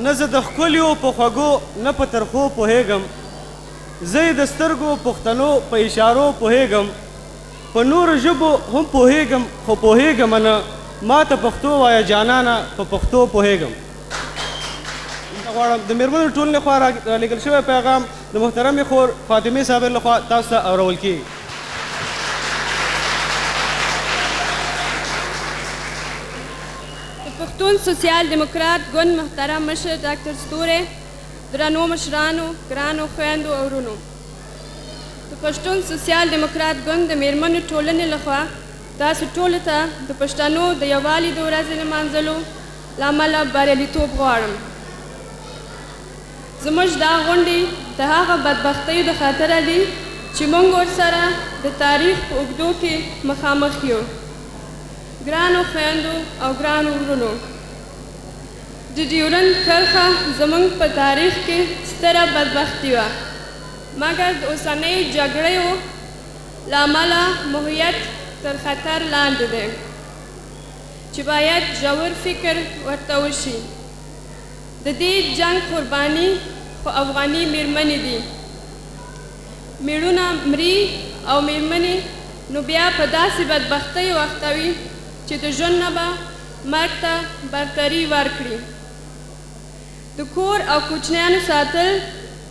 نه زه د ښکلیو په خوږو نه په ترخو پوهېږم زه یې د سترګو پښتنو په اشارو پوهېږم په نورو ژبو هم پوهېږم خو پوهېږم نه ما ته پښتو وایه جانانه په پښتو پوهېږم. غواړم د مېرمنو ټولنې خوا رالېږل شوی پیغام د محترمې خور فاطمې صابر لخوا تاسو ته اورول کېږي. د پښتون سوسیال دیموکرات ګوند محترم مشر ډاکټر ستوری، درنو مشرانو، ګرانو خویندو او ورونو، د پښتون سوسیال دیموکرات ګوند د مېرمنو ټولنې لخوا تاسو ټولو ته د پښتنو د یووالي د ورځې لمانځلو له امله بریالیتوب غواړم. زموږ دا غونډې د هغه بدبختیو د خاطره دي چې موږ ورسره د تاریخ په اوږدو کې مخامخ یو. ګرانو خویندو او ګرانو ورونو، د ډیورنډ کرښه زموږ په تاریخ کې ستره بدبختي وه، مګر د اوسنیو جګړیو له امله موقعیت تر خطر لاندې دی چې باید ژور فکر ورته وشي. د دې جنګ قرباني خو افغاني مېرمنې دي. مېړونه مري او مېرمنې نو بیا په داسې بدبختیو اختوي چې د ژوند نه به مرګ ته برتري ورکړي. د کور او کوچنیانو ساتل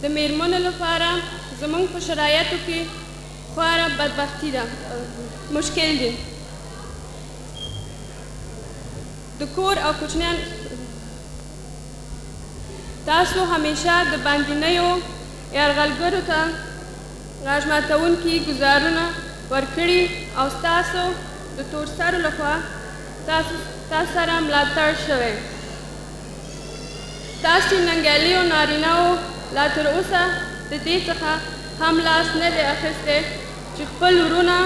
د مېرمنو لپاره زموږ په شرایطو کې خورا بدبختي ده، مشکل دی. د کور او کوچنیان تاسو همیشه د باندنیو یرغلګرو ته غږ ماتونکي ګزارونه ورکړي او ستاسو د تورسرو لخوا تاسو سره ملاتړ شوی. ستاسو ننګیالیو نارینهو لا تر اوسه د دې څخه هم لاس نه دی اخیستی چې خپل ورونه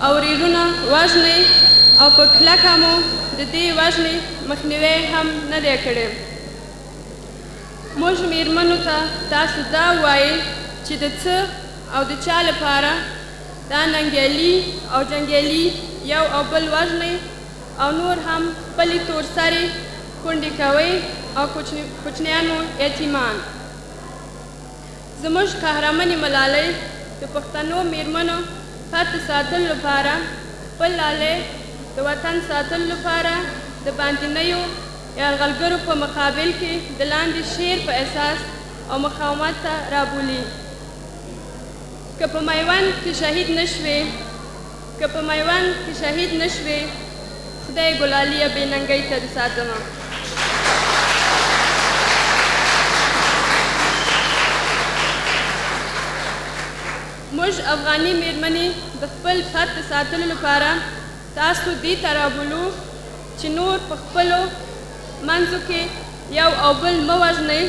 او ورېرونه وژنئ او په کلکه مو د دې وژنې مخنیوی هم نه دی کړی. موږ مېرمنو ته تاسو دا وایئ چې د څه او د چا لپاره دا ننګیالي او جنګیالي یو او بل وژنئ او نور هم خپلې تورسرې کونډې کوئ او کوچنیان مو یتیمان. زموږ قهرمنې ملالۍ د پښتنو مېرمنو فتح ساتلو لپاره خپل لالی د وطن ساتلو لپاره د باندنیو یرغلګرو په مقابل کې د لاندې شعر په اساس او مقاومت ته رابولي. که په میوند کې شهید نشوې خدای ګلالیه بې ننګۍ ته دې ساتمه. موږ افغاني مېرمنې د خپل فتح ساتلو لپاره تاسو دې ته رابولو چې نور په خپلو منځو کې یو او بل مه وژنئ.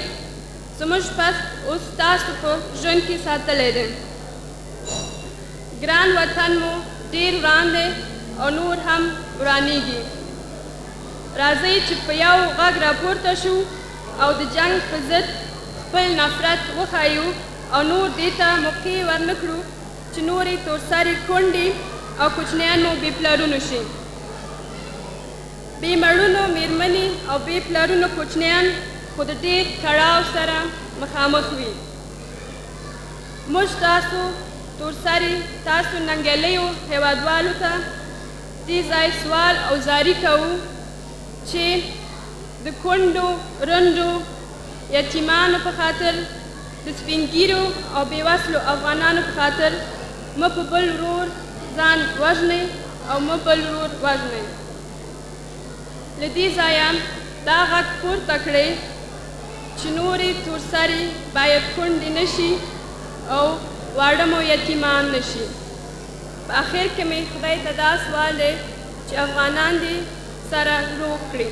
زموږ فتح اوس تاسو په ژوند کې ساتلی دی. ګران وطن مو ډېر وران دی او نور هم ورانیږي. راځئ چې په یو غږ راپورته شو او د جنګ په ضد خپل نفرت وښایو او نور دې ته موقع ورنه کړو چې نورې تورسرې کونډې او کوچنیان مو بې پلرونو شي. بې مړونو مېرمنې او بې پلرونو کوچنیان خو د ډېر کړاو سره مخامخ وي. موږ تاسو تورسرې تاسو ننګیالیو هېوادوالو ته دې ځای سوال او زاري کوو چې د کونډو رنډو یتیمانو په خاطر د سپین ږیرو او بېوسلو افغانانو په خاطر مه په بل ورور ځان وژنئ او مه بل ورور وژنئ. له دې ځایه دا غږ پورته کړئ چې نورې تورسرې باید کونډې نه شي او واړه مو یتیمان نه شي. په اخر کې مې خدای ته دا سوال دی چې افغانان دې سره روغ کړي.